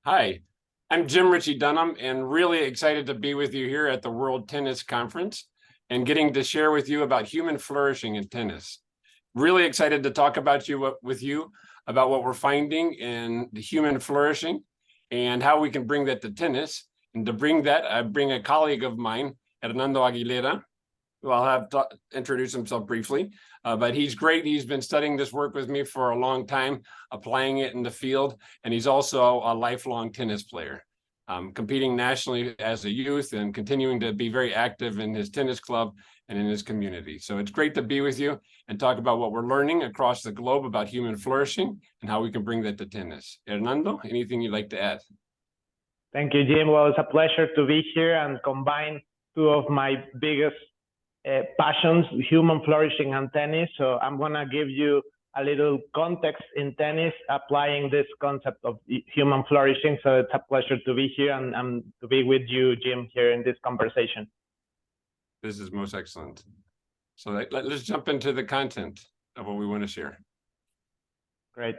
Hi, I'm Jim Ritchie Dunham, and really excited to be with you here at the World Tennis Conference and getting to share with you about human flourishing in tennis. Really excited to talk with you about what we're finding in the human flourishing and how we can bring that to tennis. And to bring that, I bring a colleague of mine, Hernando Aguilera, who I'll have to introduce himself briefly. But he's great. He's been studying this work with me for a long time, applying it in the field. And he's also a lifelong tennis player, competing nationally as a youth and continuing to be very active in his tennis club and in his community. So it's great to be with you and talk about what we're learning across the globe about human flourishing and how we can bring that to tennis. Hernando, anything you'd like to add? Thank you, Jim. Well, it's a pleasure to be here and combine two of my biggest passions, human flourishing and tennis. So I'm going to give you a little context in tennis, applying this concept of human flourishing. So it's a pleasure to be here and to be with you, Jim, here in this conversation. This is most excellent. So let's jump into the content of what we want to share. Great.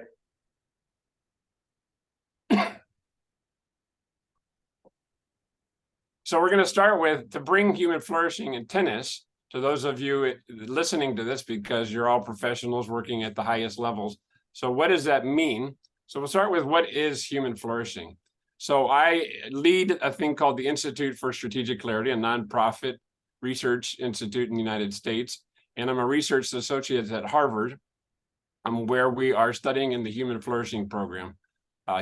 So we're going to start with, to bring human flourishing in tennis, to those of you listening to this, because you're all professionals working at the highest levels. So what does that mean? So we'll start with, what is human flourishing? So I lead a thing called the Institute for Strategic Clarity, a nonprofit research institute in the United States. And I'm a research associate at Harvard, where we are studying in the human flourishing program,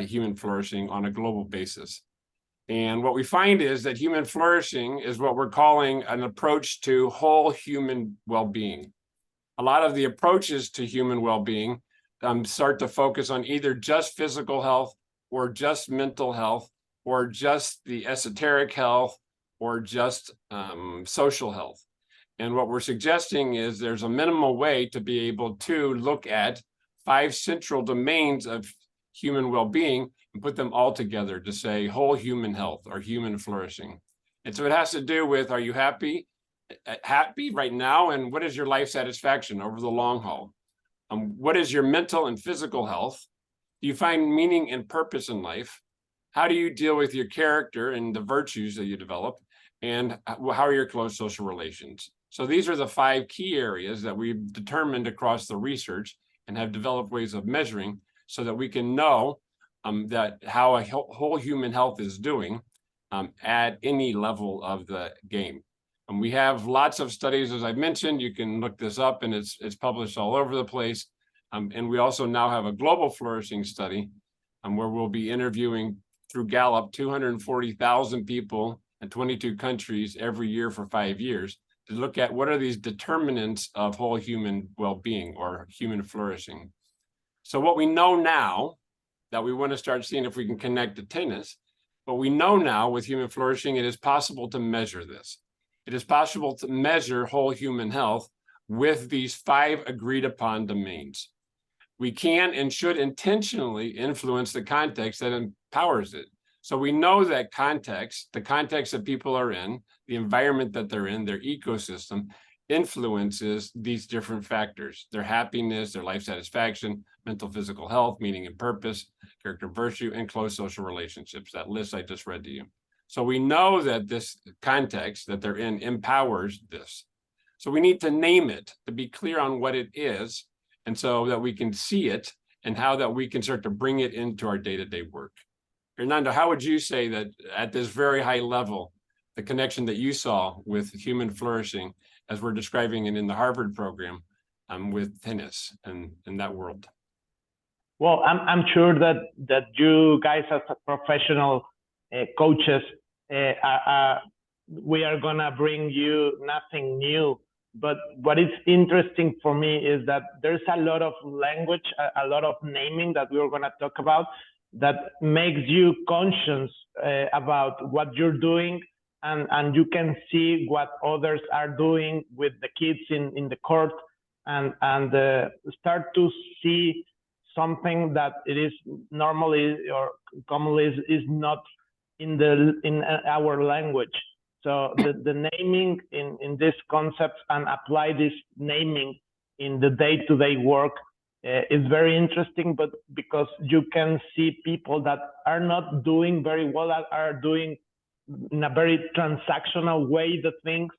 human flourishing on a global basis. And what we find is that human flourishing is what we're calling an approach to whole human well-being. A lot of the approaches to human well-being start to focus on either just physical health or just mental health or just the esoteric health or just social health. And what we're suggesting is there's a minimal way to be able to look at 5 central domains of human well-being and put them all together to say whole human health or human flourishing. And so it has to do with, are you happy right now? And what is your life satisfaction over the long haul? What is your mental and physical health? Do you find meaning and purpose in life? How do you deal with your character and the virtues that you develop? And how are your close social relations? So these are the 5 key areas that we've determined across the research and have developed ways of measuring so that we can know that how a whole human health is doing at any level of the game. And we have lots of studies, as I mentioned. You can look this up, and it's published all over the place. And we also now have a global flourishing study where we'll be interviewing through Gallup 240,000 people in 22 countries every year for 5 years to look at what are these determinants of whole human well-being or human flourishing. So what we know now, that we want to start seeing if we can connect to tennis, but we know now with human flourishing, it is possible to measure this. It is possible to measure whole human health with these 5 agreed upon domains. We can and should intentionally influence the context that empowers it. So we know that context, the context that people are in, the environment that they're in, their ecosystem, influences these different factors: their happiness, their life satisfaction, mental, physical health, meaning and purpose, character, virtue, and close social relationships, that list I just read to you. So we know that this context that they're in empowers this. So we need to name it to be clear on what it is, and so that we can see it and how that we can start to bring it into our day-to-day work. Hernando, how would you say that at this very high level, the connection that you saw with human flourishing, as we're describing it in the Harvard program, with tennis and in that world? Well, I'm sure that you guys as professional coaches, we are gonna bring you nothing new. But what is interesting for me is that there's a lot of language, a lot of naming that we're gonna talk about that makes you conscious about what you're doing, and you can see what others are doing with the kids in the court, and start to see something that it is normally or commonly is not in our language. So the naming in this concept and apply this naming in the day-to-day work is very interesting, but because you can see people that are not doing very well, that are doing in a very transactional way the things,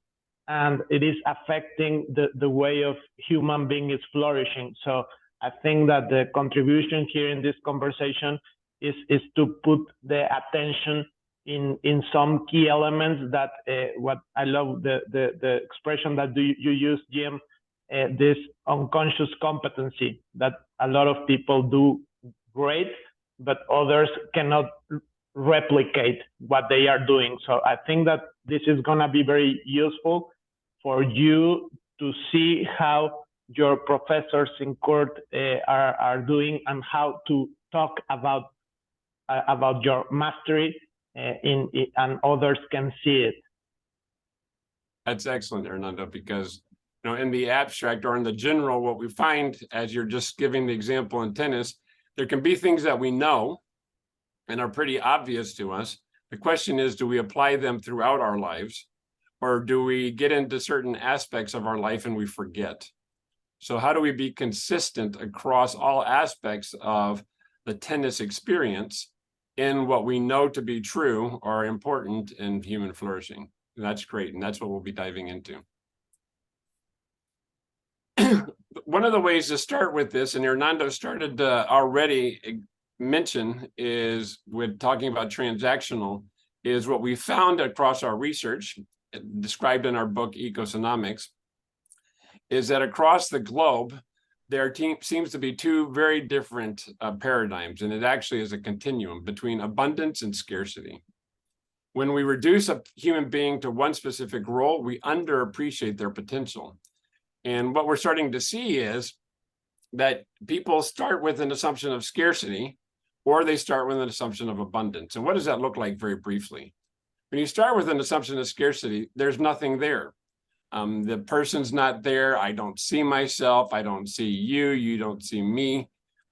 and it is affecting the way of human being is flourishing. So I think that the contribution here in this conversation is to put the attention in some key elements that what I love the expression that you use, Jim, this unconscious competency that a lot of people do great, but others cannot replicate what they are doing. So I think that this is going to be very useful for you to see how your professors in court are doing and how to talk about your mastery and others can see it. That's excellent, Hernando, because in the abstract or in the general, what we find as you're just giving the example in tennis, there can be things that we know and are pretty obvious to us. The question is, do we apply them throughout our lives, or do we get into certain aspects of our life and we forget? So how do we be consistent across all aspects of the tennis experience in what we know to be true or important in human flourishing? And that's great, and that's what we'll be diving into. One of the ways to start with this, and Hernando started to already mention, is with talking about transactional, is what we found across our research, described in our book, Ecosonomics, is that across the globe, there seems to be two very different paradigms, and it actually is a continuum between abundance and scarcity. When we reduce a human being to one specific role, we underappreciate their potential. And what we're starting to see is that people start with an assumption of scarcity, or they start with an assumption of abundance. And what does that look like very briefly? When you start with an assumption of scarcity, there's nothing there. The person's not there. I don't see myself. I don't see you. You don't see me.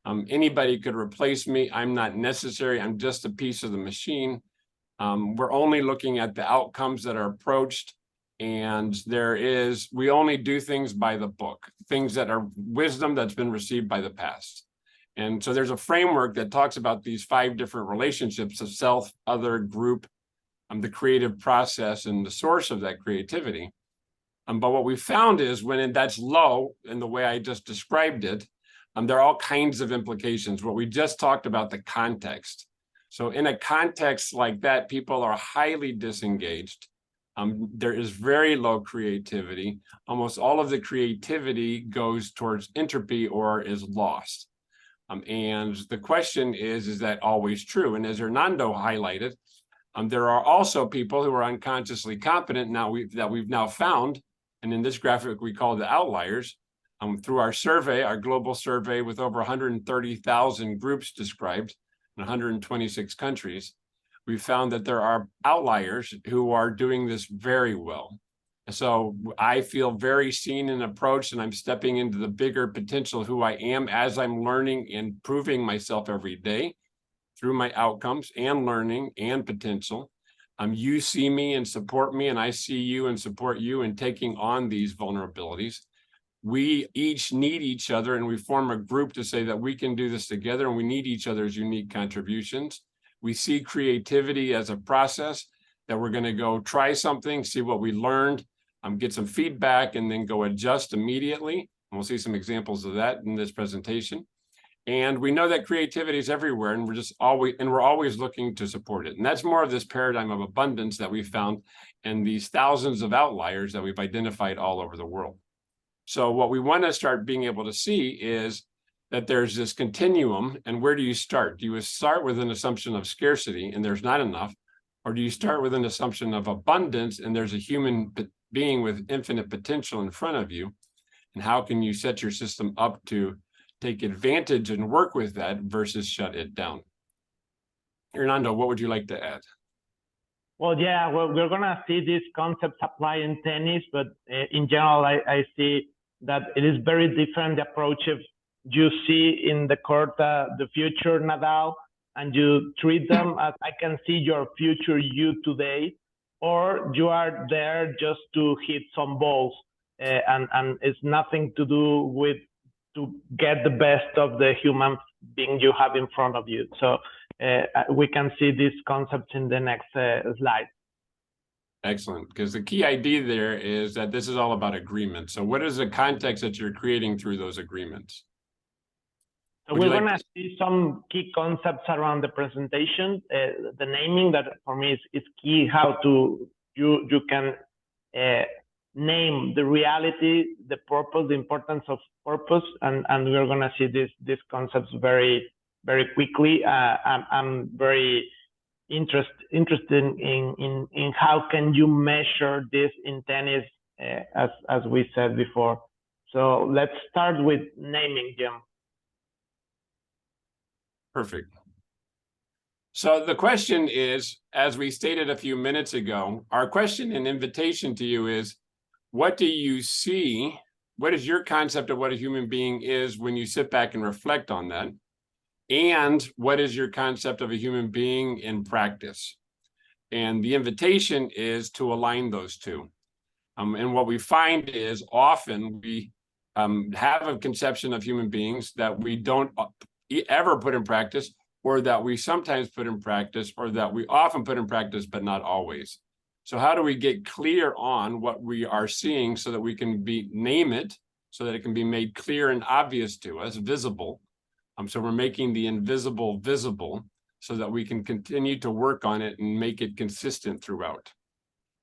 Anybody could replace me. I'm not necessary. I'm just a piece of the machine. We're only looking at the outcomes that are approached. And we only do things by the book, things that are wisdom that's been received by the past. And so there's a framework that talks about these 5 different relationships of self, other, group, the creative process, and the source of that creativity. But what we found is when that's low, in the way I just described it, there are all kinds of implications. What we just talked about, the context. So in a context like that, people are highly disengaged. There is very low creativity. Almost all of the creativity goes towards entropy or is lost. And the question is that always true? And as Hernando highlighted, there are also people who are unconsciously competent that we've now found, and in this graphic we call the outliers. Through our survey, our global survey with over 130,000 groups described in 126 countries, we found that there are outliers who are doing this very well. So I feel very seen and approached, and I'm stepping into the bigger potential of who I am as I'm learning and proving myself every day through my outcomes and learning and potential. You see me and support me, and I see you and support you in taking on these vulnerabilities. We each need each other, and we form a group to say that we can do this together, and we need each other's unique contributions. We see creativity as a process that we're going to go try something, see what we learned, get some feedback, and then go adjust immediately. And we'll see some examples of that in this presentation. And we know that creativity is everywhere, and we're always looking to support it. And that's more of this paradigm of abundance that we found in these thousands of outliers that we've identified all over the world. So what we want to start being able to see is that there's this continuum, and where do you start? Do you start with an assumption of scarcity and there's not enough? Or do you start with an assumption of abundance and there's a human being with infinite potential in front of you? And how can you set your system up to take advantage and work with that versus shut it down? Hernando, what would you like to add? Well, yeah, we're going to see these concepts apply in tennis, but in general, I see that it is very different, the approach of you see in the court the future Nadal, and you treat them as I can see your future you today, or you are there just to hit some balls, and it's nothing to do with to get the best of the human being you have in front of you. So we can see these concepts in the next slide. Excellent, because the key idea there is that this is all about agreement. So what is the context that you're creating through those agreements? So we're going to see some key concepts around the presentation, the naming that for me is key, how to you can name the reality, the purpose, the importance of purpose, and we're going to see these concepts very quickly. I'm very interested in how can you measure this in tennis, as we said before. So let's start with naming, Jim. Perfect. So the question is, as we stated a few minutes ago, our question and invitation to you is, what do you see? What is your concept of what a human being is when you sit back and reflect on that? And what is your concept of a human being in practice? And the invitation is to align those two. And what we find is often we have a conception of human beings that we don't ever put in practice, or that we sometimes put in practice, or that we often put in practice, but not always. So how do we get clear on what we are seeing so that we can name it, so that it can be made clear and obvious to us, visible? So we're making the invisible visible so that we can continue to work on it and make it consistent throughout.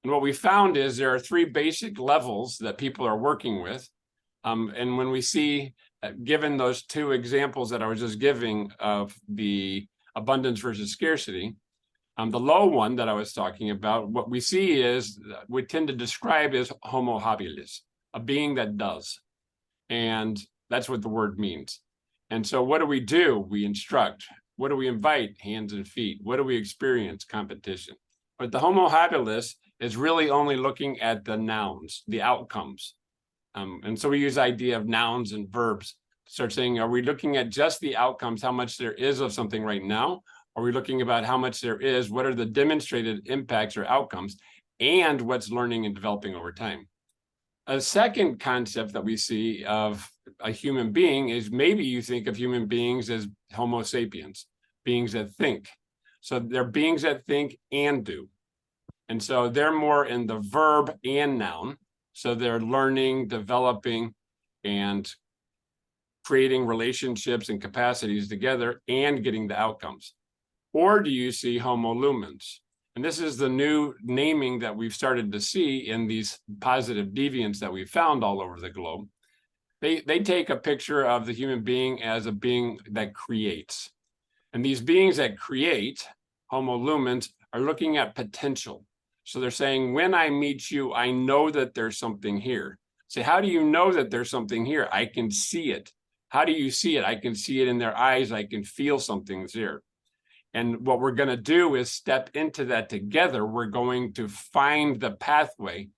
And what we found is there are three basic levels that people are working with. And when we see, given those two examples that I was just giving of the abundance versus scarcity, the low one that I was talking about, what we see is we tend to describe as homo habilis, a being that does. And that's what the word means. And so what do? We instruct. What do we invite? Hands and feet. What do we experience? Competition. But the homo habilis is really only looking at the nouns, the outcomes. And so we use the idea of nouns and verbs to start saying, are we looking at just the outcomes, how much there is of something right now? Are we looking about how much there is? What are the demonstrated impacts or outcomes? And what's learning and developing over time? A second concept that we see of a human being is maybe you think of human beings as homo sapiens, beings that think. So they're beings that think and do. And so they're more in the verb and noun. So they're learning, developing, and creating relationships and capacities together and getting the outcomes. Or do you see homo lumens? And this is the new naming that we've started to see in these positive deviants that we've found all over the globe. They take a picture of the human being as a being that creates. And these beings that create, homo lumens, are looking at potential. So they're saying, when I meet you, I know that there's something here. Say, how do you know that there's something here? I can see it. How do you see it? I can see it in their eyes. I can feel something's there. And what we're going to do is step into that together. We're going to find the pathway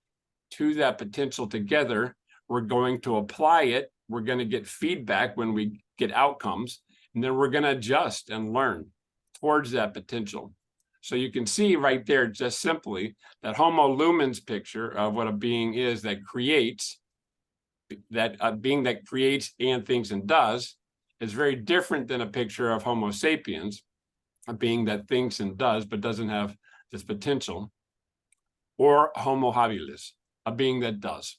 to that potential together. We're going to apply it. We're going to get feedback when we get outcomes. And then we're going to adjust and learn towards that potential. So you can see right there, just simply, that homo lumens picture of what a being is that creates, that a being that creates and thinks and does, is very different than a picture of homo sapiens, a being that thinks and does, but doesn't have this potential, or homo habilis, a being that does.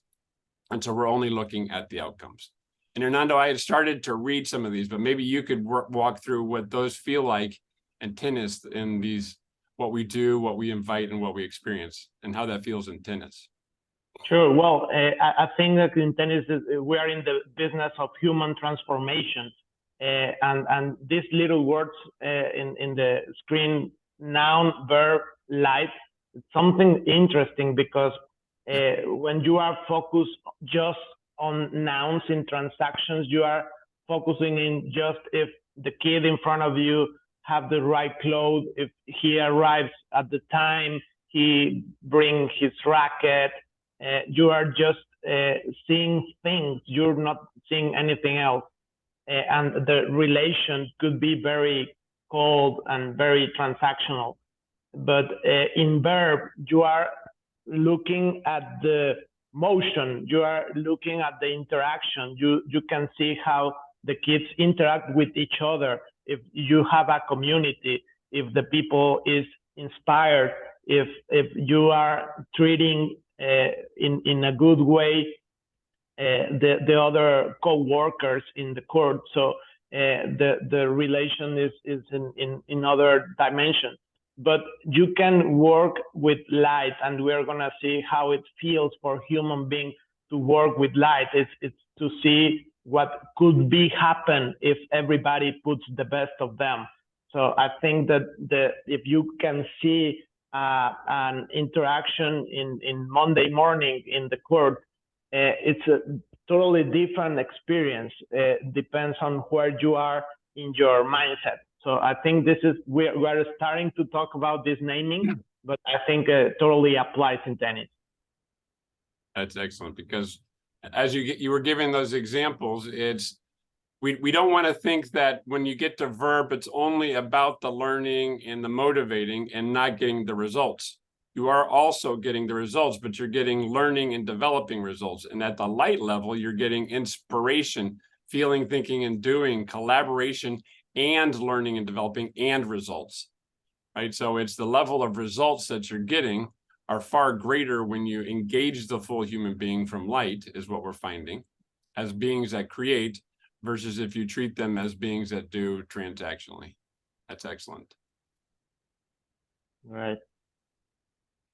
And so we're only looking at the outcomes. And Hernando, I had started to read some of these, but maybe you could walk through what those feel like in tennis, in these, what we do, what we invite, and what we experience, and how that feels in tennis. Sure. Well, I think that in tennis, we are in the business of human transformation. And these little words in the screen, noun, verb, life, it's something interesting because when you are focused just on nouns in transactions, you are focusing in just if the kid in front of you have the right clothes, if he arrives at the time, he brings his racket, you are just seeing things, you're not seeing anything else. And the relation could be very cold and very transactional. But in verb, you are looking at the motion. You are looking at the interaction. You can see how the kids interact with each other. If you have a community, if the people is inspired, if you are treating in a good way the other co-workers in the court. So the relation is in other dimensions. But you can work with light, and we're gonna see how it feels for human being to work with light. It's to see what could be happen if everybody puts the best of them. So I think that if you can see an interaction in Monday morning in the court, it's a totally different experience. Depends on where you are in your mindset. So I think this is, we're starting to talk about this naming, but I think it totally applies in tennis. That's excellent, because as you were giving those examples, we don't want to think that when you get to verb, it's only about the learning and the motivating and not getting the results. You are also getting the results, but you're getting learning and developing results. And at the light level, you're getting inspiration, feeling, thinking, and doing, collaboration, and learning and developing, and results, right? So it's the level of results that you're getting are far greater when you engage the full human being from light, is what we're finding, as beings that create, versus if you treat them as beings that do transactionally. That's excellent. Right.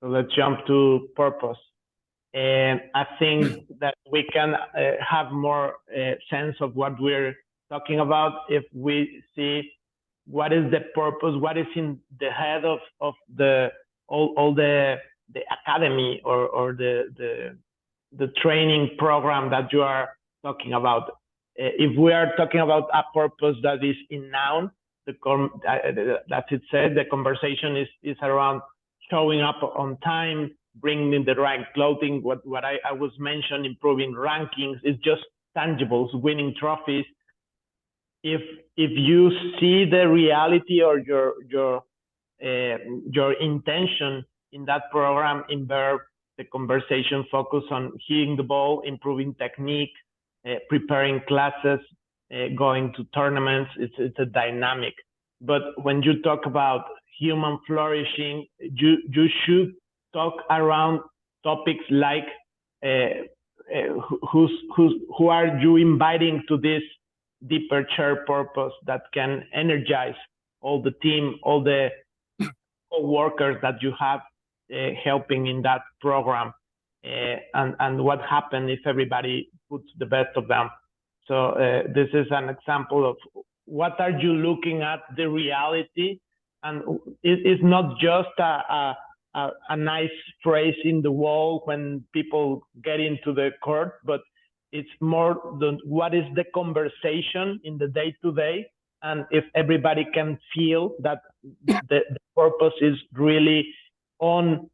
So let's jump to purpose. And I think that we can have more sense of what we're talking about if we see what is the purpose, what is in the head of all the academy or the training program that you are talking about. If we are talking about a purpose that is in noun, as it said, the conversation is around showing up on time, bringing the right clothing. What I was mentioning, improving rankings, is just tangibles, winning trophies. If you see the reality or your intention in that program in verb, the conversation focus on hitting the ball, improving technique, preparing classes, going to tournaments. It's a dynamic. But when you talk about human flourishing, you should talk around topics like who are you inviting to this deeper shared purpose that can energize all the team, all the co-workers that you have helping in that program, and what happens if everybody puts the best of them. So this is an example of what are you looking at, the reality, and it's not just a nice phrase in the wall when people get into the court, but it's more what is the conversation in the day-to-day, and if everybody can feel that the purpose is really on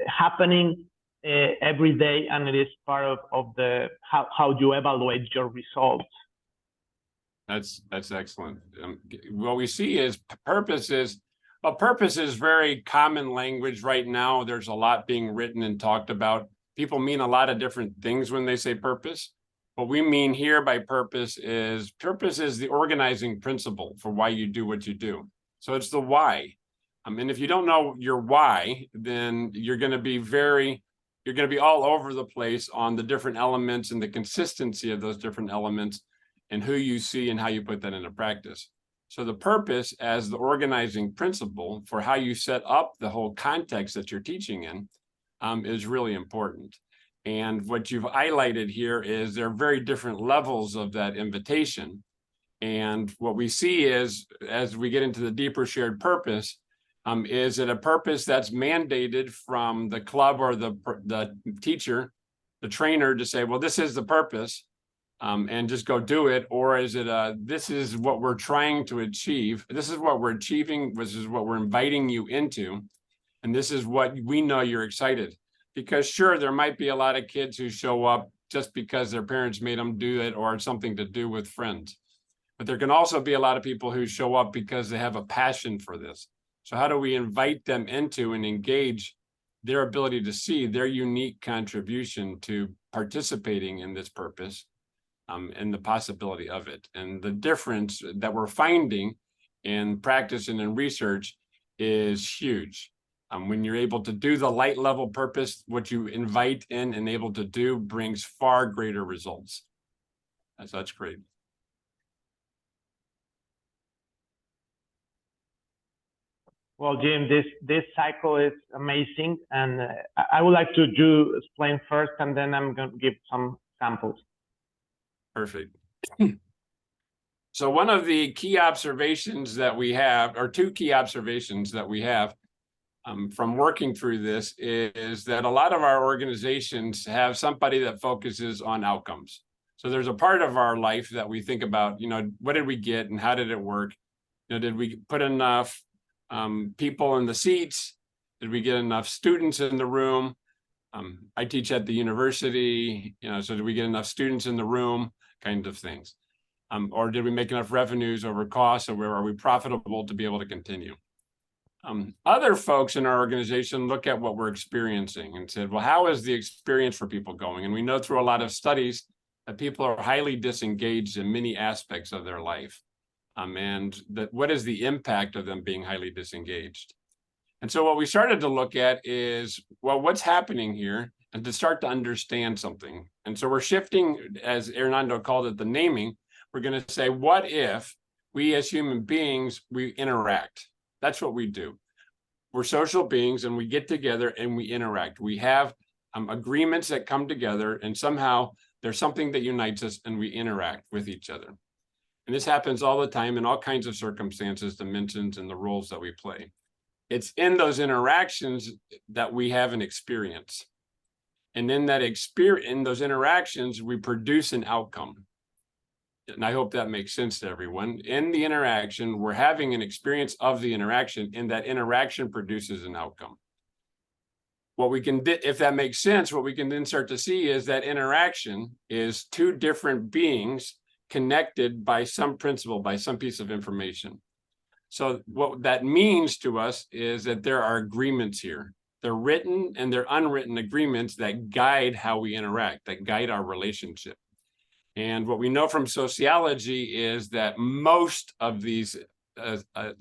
happening every day, and it is part of the how you evaluate your results. That's excellent. What we see is purpose is very common language right now. There's a lot being written and talked about. People mean a lot of different things when they say purpose. What we mean here by purpose is the organizing principle for why you do what you do. So it's the why. And if you don't know your why, then you're going to be all over the place on the different elements and the consistency of those different elements and who you see and how you put that into practice. So the purpose as the organizing principle for how you set up the whole context that you're teaching in is really important. And what you've highlighted here is there are very different levels of that invitation. And what we see is, as we get into the deeper shared purpose, is it a purpose that's mandated from the club or the teacher, the trainer, to say, well, this is the purpose, and just go do it? Or is it this is what we're trying to achieve, this is what we're achieving, this is what we're inviting you into, and this is what we know you're excited? Because sure, there might be a lot of kids who show up just because their parents made them do it or something to do with friends. But there can also be a lot of people who show up because they have a passion for this. So how do we invite them into and engage their ability to see their unique contribution to participating in this purpose, and the possibility of it. And the difference that we're finding in practice and in research is huge. When you're able to do the light level purpose, what you invite in and able to do brings far greater results. So that's great. Well, Jim, this cycle is amazing, and I would like to explain first, and then I'm going to give some samples. Perfect. So one of the key observations that we have, or two key observations that we have from working through this, is that a lot of our organizations have somebody that focuses on outcomes. So there's a part of our life that we think about, what did we get and how did it work? Did we put enough people in the seats? Did we get enough students in the room? I teach at the university, so did we get enough students in the room, kind of things. Or did we make enough revenues over costs, or are we profitable to be able to continue? Other folks in our organization look at what we're experiencing and said, well, how is the experience for people going? And we know through a lot of studies that people are highly disengaged in many aspects of their life. And that what is the impact of them being highly disengaged? And so what we started to look at is, well, what's happening here, and to start to understand something. And so we're shifting, as Hernando called it, the naming. We're going to say, what if we as human beings, we interact? That's what we do. We're social beings, and we get together and we interact. We have agreements that come together, and somehow there's something that unites us, and we interact with each other. And this happens all the time in all kinds of circumstances, dimensions, and the roles that we play. It's in those interactions that we have an experience. And in that experience, in those interactions, we produce an outcome. And I hope that makes sense to everyone. In the interaction, we're having an experience of the interaction, and that interaction produces an outcome. What we can, if that makes sense, what we can then start to see is that interaction is two different beings connected by some principle, by some piece of information. So what that means to us is that there are agreements here. They're written and they're unwritten agreements that guide how we interact, that guide our relationship. And what we know from sociology is that most of these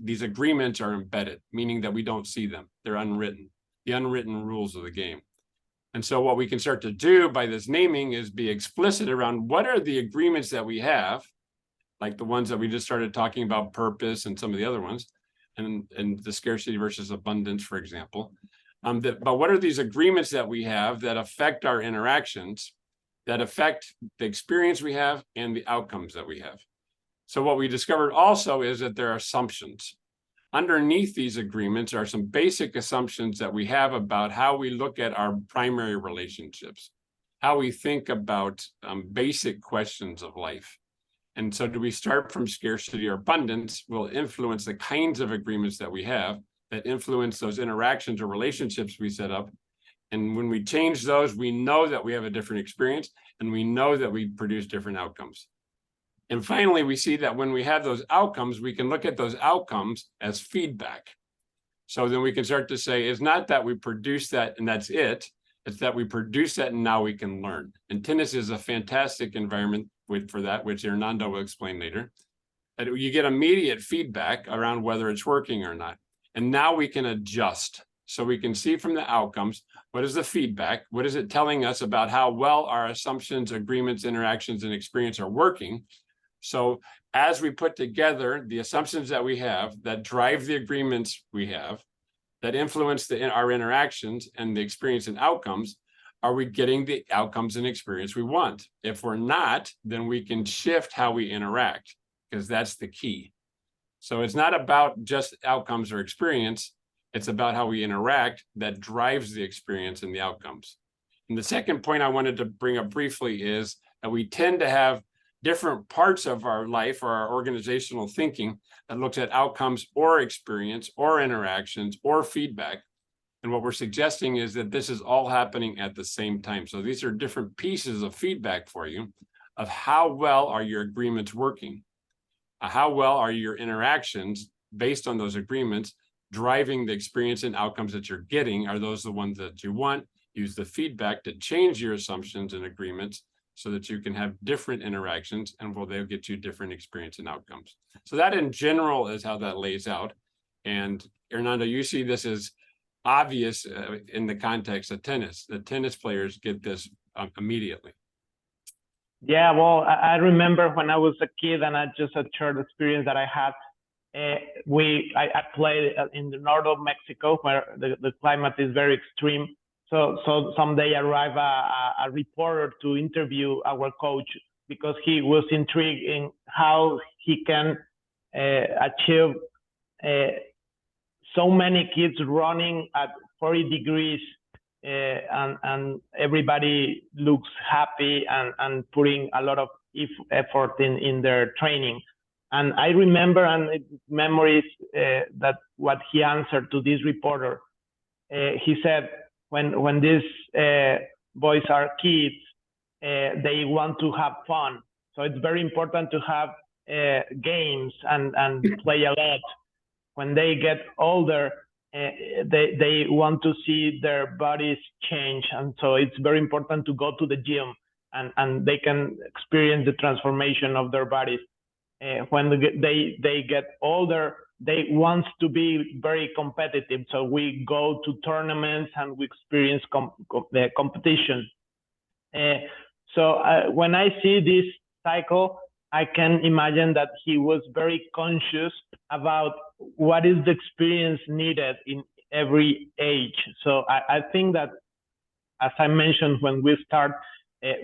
agreements are embedded, meaning that we don't see them. They're unwritten, the unwritten rules of the game. And so what we can start to do by this naming is be explicit around what are the agreements that we have, like the ones that we just started talking about, purpose and some of the other ones, and the scarcity versus abundance, for example. But what are these agreements that we have that affect our interactions, that affect the experience we have and the outcomes that we have? So what we discovered also is that there are assumptions. Underneath these agreements are some basic assumptions that we have about how we look at our primary relationships, how we think about basic questions of life. And so do we start from scarcity or abundance will influence the kinds of agreements that we have that influence those interactions or relationships we set up. And when we change those, we know that we have a different experience, and we know that we produce different outcomes. And finally, we see that when we have those outcomes, we can look at those outcomes as feedback. So then we can start to say, it's not that we produce that and that's it. It's that we produce that and now we can learn. And tennis is a fantastic environment for that, which Hernando will explain later. That you get immediate feedback around whether it's working or not. And now we can adjust. So we can see from the outcomes, what is the feedback? What is it telling us about how well our assumptions, agreements, interactions, and experience are working? So as we put together the assumptions that we have that drive the agreements we have, that influence our interactions and the experience and outcomes, are we getting the outcomes and experience we want? If we're not, then we can shift how we interact, because that's the key. So it's not about just outcomes or experience. It's about how we interact that drives the experience and the outcomes. And the second point I wanted to bring up briefly is that we tend to have different parts of our life or our organizational thinking that looks at outcomes or experience or interactions or feedback. And what we're suggesting is that this is all happening at the same time. So these are different pieces of feedback for you of how well are your agreements working? How well are your interactions based on those agreements driving the experience and outcomes that you're getting? Are those the ones that you want? Use the feedback to change your assumptions and agreements so that you can have different interactions, and they'll get you different experience and outcomes. So that in general is how that lays out. And Hernando, you see this as obvious in the context of tennis. The tennis players get this immediately. Yeah, well, I remember when I was a kid, and I just a shared experience that I had. I played in the north of Mexico, where the climate is very extreme. So someday arrived a reporter to interview our coach, because he was intrigued in how he can achieve so many kids running at 40 degrees, and everybody looks happy and putting a lot of effort in their training. And I remember, and memories, that what he answered to this reporter. He said, when these boys are kids, they want to have fun. So it's very important to have games and play a lot. When they get older, they want to see their bodies change. And so it's very important to go to the gym, and they can experience the transformation of their bodies. When they get older, they want to be very competitive. So we go to tournaments and we experience the competition. So when I see this cycle, I can imagine that he was very conscious about what is the experience needed in every age. So I think that, as I mentioned when we start,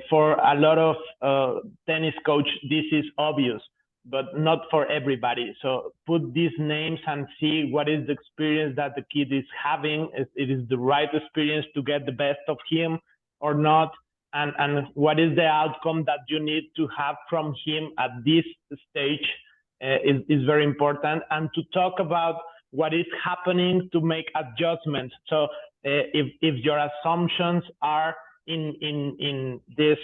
for a lot of tennis coach, this is obvious, but not for everybody. So put these names and see what is the experience that the kid is having. It is the right experience to get the best of him or not, and what is the outcome that you need to have from him at this stage is very important. And to talk about what is happening to make adjustments. So if your assumptions are in this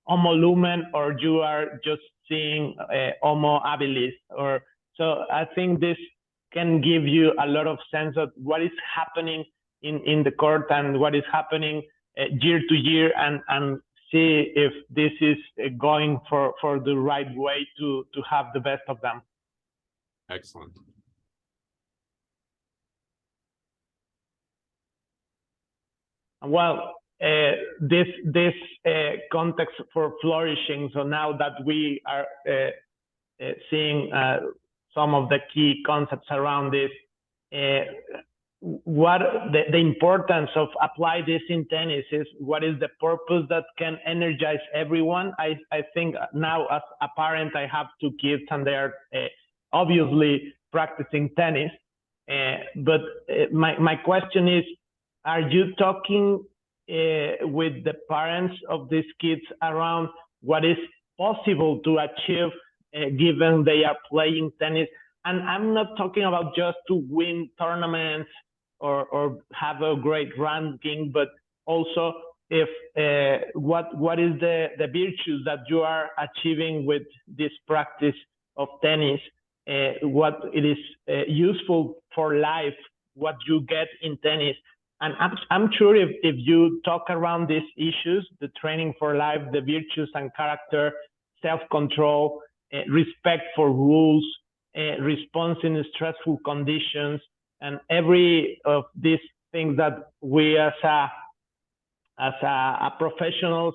homo lumen, or you are just seeing homo habilis, or so I think this can give you a lot of sense of what is happening in the court and what is happening year to year, and see if this is going for the right way to have the best of them. Excellent. Well, this context for flourishing. So now that we are seeing some of the key concepts around this, what the importance of apply this in tennis is, what is the purpose that can energize everyone? I think now, as a parent, I have 2 kids, and they are obviously practicing tennis. But my question is, are you talking with the parents of these kids around what is possible to achieve given they are playing tennis? And I'm not talking about just to win tournaments or have a great ranking, but also if what is the virtues that you are achieving with this practice of tennis, what it is useful for life, what you get in tennis. And I'm sure if you talk around these issues, the training for life, the virtues and character, self-control, respect for rules, response in stressful conditions, and every of these things that we as a professionals,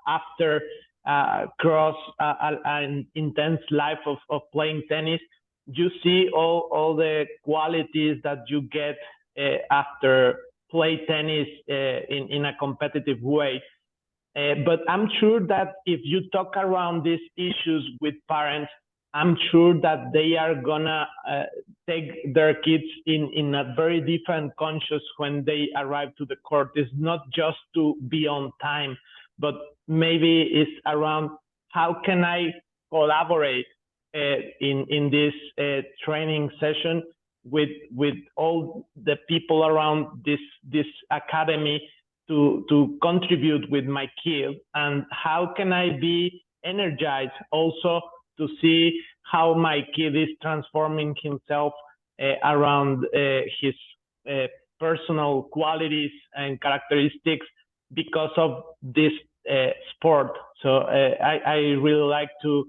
after cross an intense life of playing tennis, you see all the qualities that you get after play tennis in a competitive way. But I'm sure that if you talk around these issues with parents, I'm sure that they are gonna take their kids in a very different conscious when they arrive to the court. It's not just to be on time, but maybe it's around how can I collaborate in this training session with all the people around this academy to contribute with my kid, and how can I be energized also to see how my kid is transforming himself around his personal qualities and characteristics because of this sport. So I really like to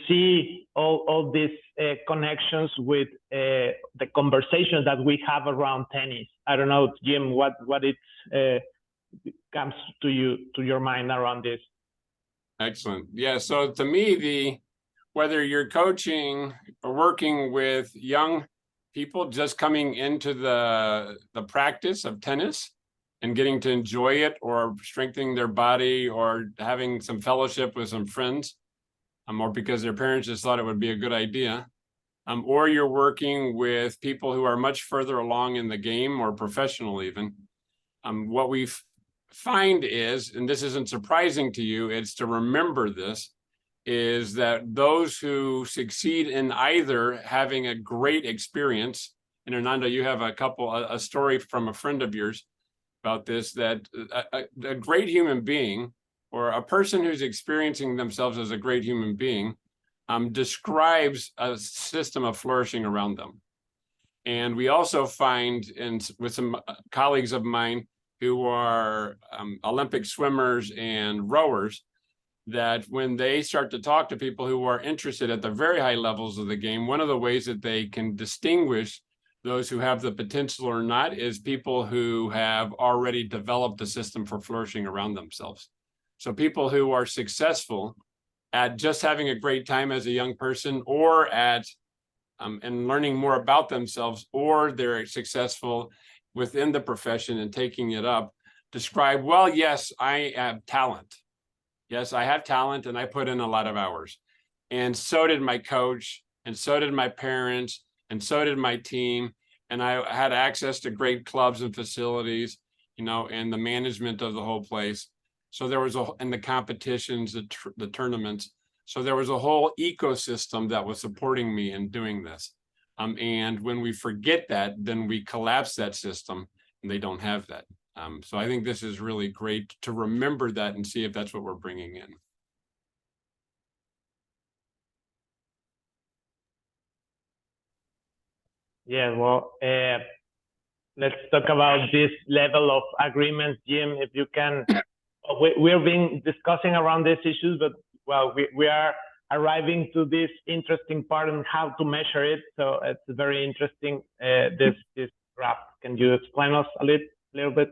see all these connections with the conversations that we have around tennis. I don't know, Jim, what it comes to your mind around this? Excellent. Yeah. So to me, whether you're coaching or working with young people just coming into the practice of tennis and getting to enjoy it, or strengthening their body, or having some fellowship with some friends, or because their parents just thought it would be a good idea, or you're working with people who are much further along in the game, or professional even, what we find is, and this isn't surprising to you, it's to remember this, is that those who succeed in either having a great experience, and Hernando, you have a story from a friend of yours about this, that a great human being, or a person who's experiencing themselves as a great human being, describes a system of flourishing around them. And we also find, with some colleagues of mine who are Olympic swimmers and rowers, that when they start to talk to people who are interested at the very high levels of the game, one of the ways that they can distinguish those who have the potential or not is people who have already developed a system for flourishing around themselves. So people who are successful at just having a great time as a young person, or at and learning more about themselves, or they're successful within the profession and taking it up, describe, well, yes, I have talent. Yes, I have talent, and I put in a lot of hours. And so did my coach, and so did my parents, and so did my team. And I had access to great clubs and facilities, and the management of the whole place. So there was and the competitions, the tournaments. So there was a whole ecosystem that was supporting me in doing this. And when we forget that, then we collapse that system, and they don't have that. So I think this is really great to remember that and see if that's what we're bringing in. Yeah, well, let's talk about this level of agreement, Jim. If you can, we've been discussing around these issues, but well, we are arriving to this interesting part on how to measure it. So it's very interesting, this graph. Can you explain us a little bit?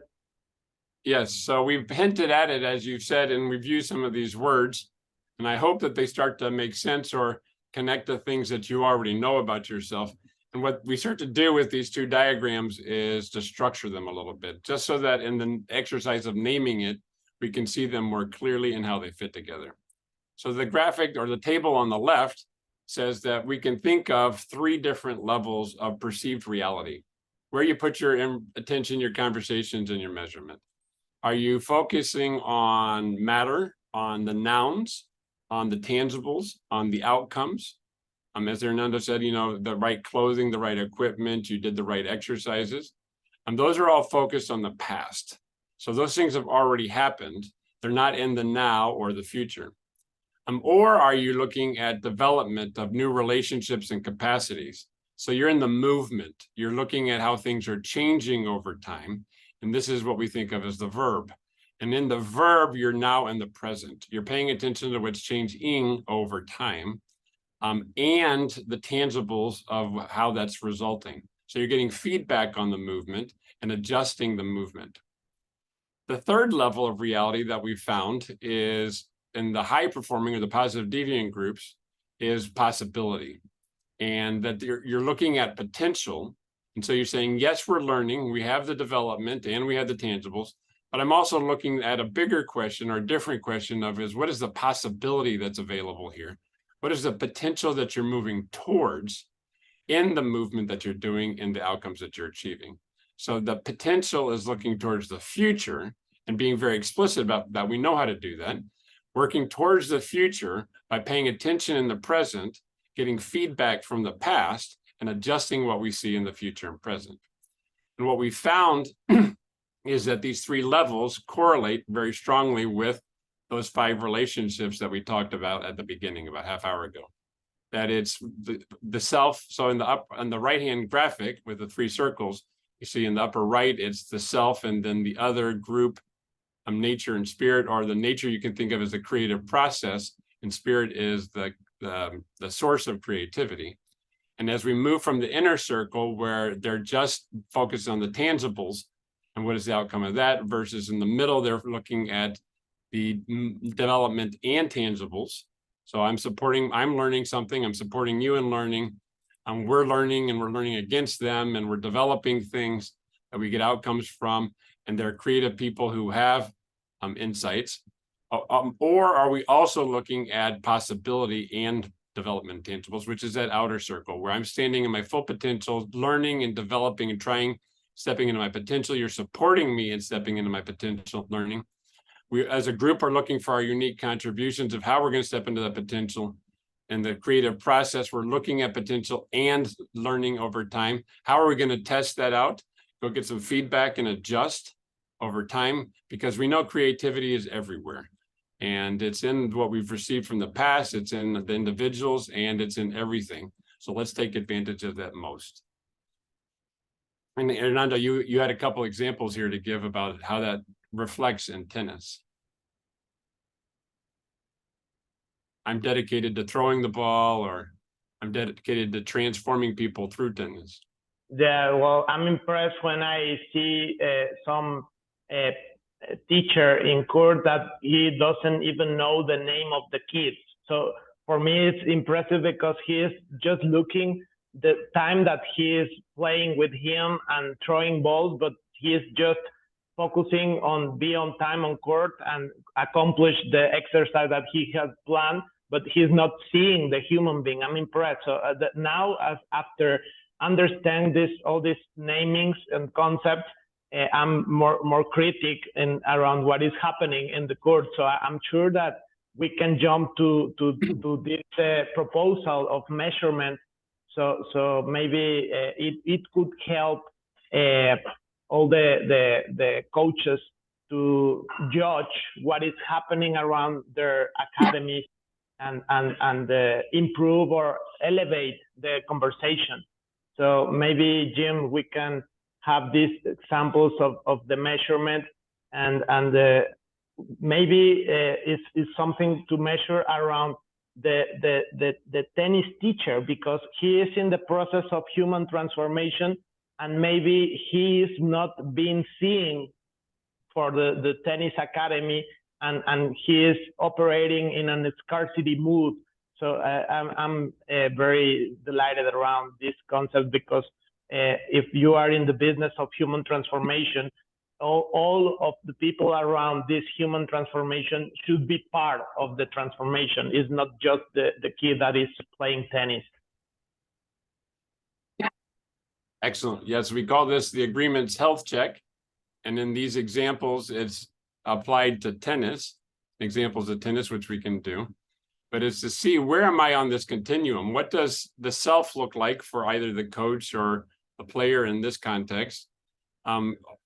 Yes, so we've hinted at it, as you've said, and we've used some of these words, and I hope that they start to make sense or connect to things that you already know about yourself. And what we start to do with these two diagrams is to structure them a little bit, just so that in the exercise of naming it, we can see them more clearly and how they fit together. So the graphic, or the table on the left, says that we can think of 3 different levels of perceived reality, where you put your attention, your conversations, and your measurement. Are you focusing on matter, on the nouns, on the tangibles, on the outcomes? As Hernando said, the right clothing, the right equipment, you did the right exercises. Those are all focused on the past. So those things have already happened. They're not in the now or the future. Or are you looking at development of new relationships and capacities? So you're in the movement. You're looking at how things are changing over time. And this is what we think of as the verb. And in the verb, you're now in the present. You're paying attention to what's changing over time, and the tangibles of how that's resulting. So you're getting feedback on the movement and adjusting the movement. The third level of reality that we found is in the high performing, or the positive deviant groups, is possibility. And that you're looking at potential. And so you're saying, yes, we're learning, we have the development, and we have the tangibles, but I'm also looking at a bigger question, or a different question of what is the possibility that's available here? What is the potential that you're moving towards in the movement that you're doing and the outcomes that you're achieving? So the potential is looking towards the future and being very explicit about that. We know how to do that. Working towards the future by paying attention in the present, getting feedback from the past, and adjusting what we see in the future and present. And what we found is that these 3 levels correlate very strongly with those 5 relationships that we talked about at the beginning, about half hour ago. that it's the self. So in the on the right-hand graphic with the 3 circles, you see in the upper right, it's the self, and then the other group, nature and spirit, or the nature you can think of as a creative process, and spirit is the source of creativity. And as we move from the inner circle, where they're just focused on the tangibles and what is the outcome of that, versus in the middle, they're looking at the development and tangibles. So I'm learning something, I'm supporting you in learning, and we're learning, and we're learning against them, and we're developing things that we get outcomes from, and they're creative people who have insights. Or are we also looking at possibility and development tangibles, which is that outer circle where I'm standing in my full potential, learning and developing and stepping into my potential. You're supporting me in stepping into my potential, learning. We as a group are looking for our unique contributions of how we're going to step into that potential. In the creative process, we're looking at potential and learning over time. How are we going to test that out? Go get some feedback and adjust over time, because we know creativity is everywhere. And it's in what we've received from the past, it's in the individuals, and it's in everything. So let's take advantage of that most. And Hernando, you had a couple examples here to give about how that reflects in tennis. I'm dedicated to throwing the ball, or I'm dedicated to transforming people through tennis. Yeah, well, I'm impressed when I see some teacher in court that he doesn't even know the name of the kids. So for me, it's impressive because he is just looking the time that he is playing with him and throwing balls, but he is just focusing on be on time on court and accomplish the exercise that he has planned, but he's not seeing the human being. I'm impressed. So now, as after understand all these namings and concepts, I'm more critic in around what is happening in the court. So I'm sure that we can jump to this proposal of measurement. So maybe it could help all the coaches to judge what is happening around their academies and improve or elevate the conversation. So maybe, Jim, we can have these examples of the measurement, and maybe it's something to measure around the tennis teacher, because he is in the process of human transformation, and maybe he is not being seen for the tennis academy, and he is operating in a scarcity mood. So I'm very delighted around this concept, because if you are in the business of human transformation, all of the people around this human transformation should be part of the transformation. It's not just the kid that is playing tennis. Excellent. Yes, we call this the agreement's health check. And in these examples, it's applied to tennis, examples of tennis, which we can do. But it's to see, where am I on this continuum? What does the self look like for either the coach or the player in this context?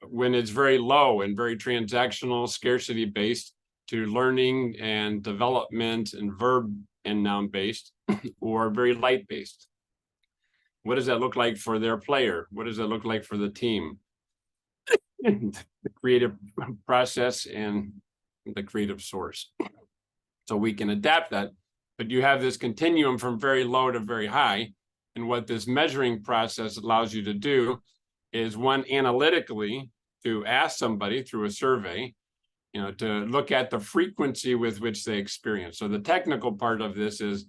When it's very low and very transactional, scarcity based, to learning and development and verb and noun based, or very light based. What does that look like for their player? What does that look like for the team? The creative process and the creative source. So we can adapt that, but you have this continuum from very low to very high. And what this measuring process allows you to do is, one, analytically, to ask somebody through a survey, to look at the frequency with which they experience. So the technical part of this is,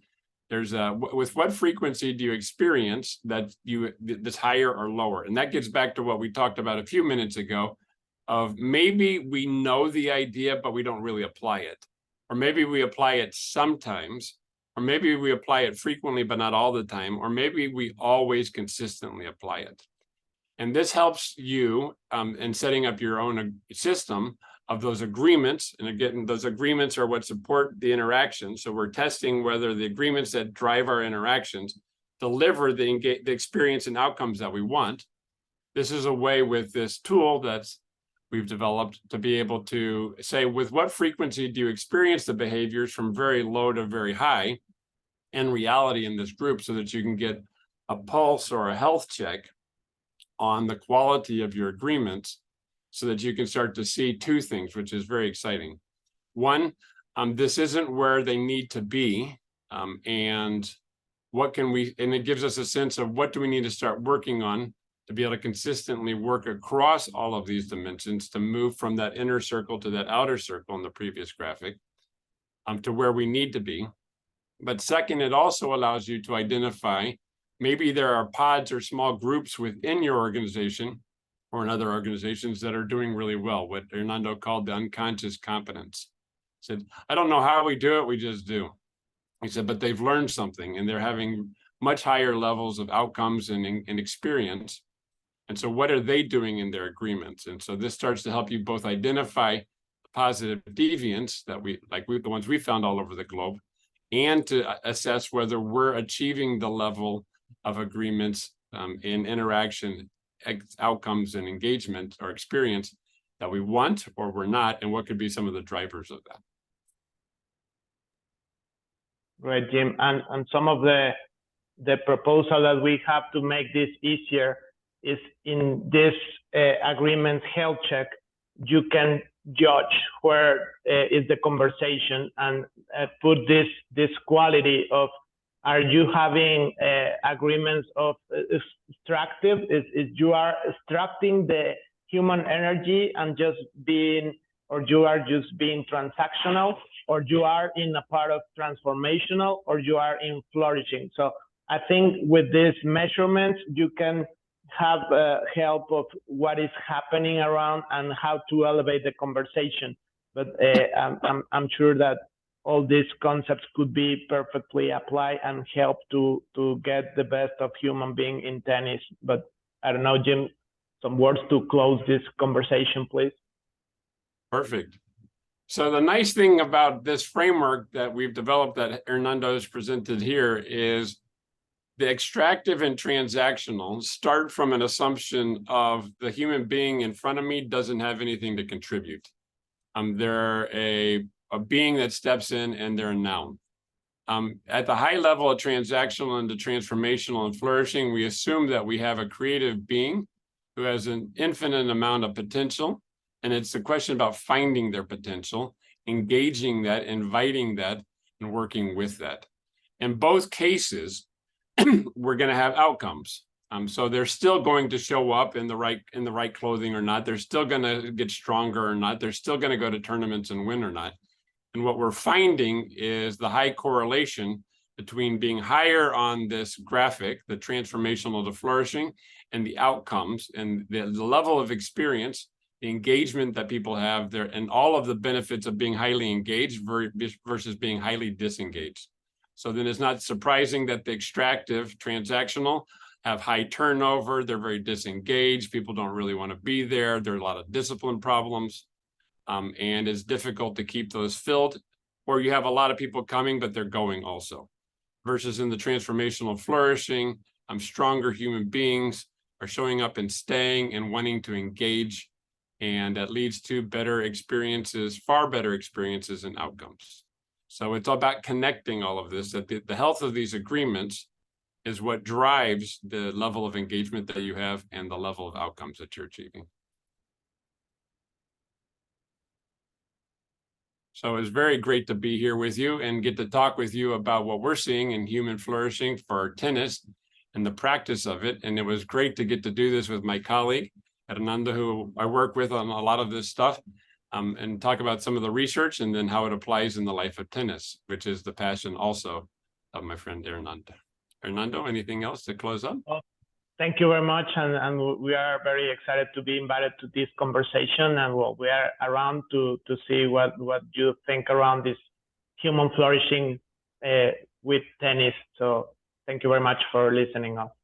with what frequency do you experience this higher or lower? And that gets back to what we talked about a few minutes ago, of maybe we know the idea, but we don't really apply it. Or maybe we apply it sometimes, or maybe we apply it frequently, but not all the time, or maybe we always consistently apply it. And this helps you in setting up your own system of those agreements. And again, those agreements are what support the interaction. So we're testing whether the agreements that drive our interactions deliver the experience and outcomes that we want. This is a way with this tool we've developed to be able to say, with what frequency do you experience the behaviors from very low to very high? and reality in this group so that you can get a pulse or a health check on the quality of your agreements so that you can start to see two things, which is very exciting. One, this isn't where they need to be, and what can we, and it gives us a sense of what do we need to start working on to be able to consistently work across all of these dimensions to move from that inner circle to that outer circle in the previous graphic, to where we need to be. But second, it also allows you to identify maybe there are pods or small groups within your organization or in other organizations that are doing really well, what Hernando called the unconscious competence. He said, I don't know how we do it, we just do. He said, but they've learned something and they're having much higher levels of outcomes and experience. And so what are they doing in their agreements? And so this starts to help you both identify positive deviants that the ones we found all over the globe, and to assess whether we're achieving the level of agreements in interaction, outcomes, and engagement or experience that we want or we're not, and what could be some of the drivers of that. Right, Jim. And some of the proposal that we have to make this easier is in this agreement health check, you can judge where is the conversation and put this quality of, are you having agreements of extractive? Is you are extracting the human energy and just being, or you are just being transactional, or you are in a part of transformational, or you are in flourishing. So I think with these measurements, you can have help of what is happening around and how to elevate the conversation. But I'm sure that all these concepts could be perfectly applied and help to get the best of human being in tennis. But I don't know, Jim, some words to close this conversation, please. Perfect. So the nice thing about this framework that we've developed that Hernando has presented here is the extractive and transactional start from an assumption of the human being in front of me doesn't have anything to contribute. They're a being that steps in and they're a noun. At the high level of transactional and the transformational and flourishing, we assume that we have a creative being who has an infinite amount of potential. And it's the question about finding their potential, engaging that, inviting that, and working with that. In both cases, we're going to have outcomes. So they're still going to show up in the right clothing or not. They're still going to get stronger or not. They're still going to go to tournaments and win or not. And what we're finding is the high correlation between being higher on this graphic, the transformational to flourishing, and the outcomes and the level of experience, the engagement that people have there, and all of the benefits of being highly engaged versus being highly disengaged. So then it's not surprising that the extractive, transactional, have high turnover. They're very disengaged. People don't really want to be there. There are a lot of discipline problems. And it's difficult to keep those filled. Or you have a lot of people coming, but they're going also. Versus in the transformational flourishing, stronger human beings are showing up and staying and wanting to engage. And that leads to better experiences, far better experiences and outcomes. So it's all about connecting all of this, that the health of these agreements is what drives the level of engagement that you have and the level of outcomes that you're achieving. So it's very great to be here with you and get to talk with you about what we're seeing in human flourishing for tennis and the practice of it. And it was great to get to do this with my colleague, Hernando, who I work with on a lot of this stuff, and talk about some of the research and then how it applies in the life of tennis, which is the passion also of my friend Hernando. Hernando, anything else to close up? Well, thank you very much. And we are very excited to be invited to this conversation. And well, we are around to see what you think around this human flourishing with tennis. So thank you very much for listening up.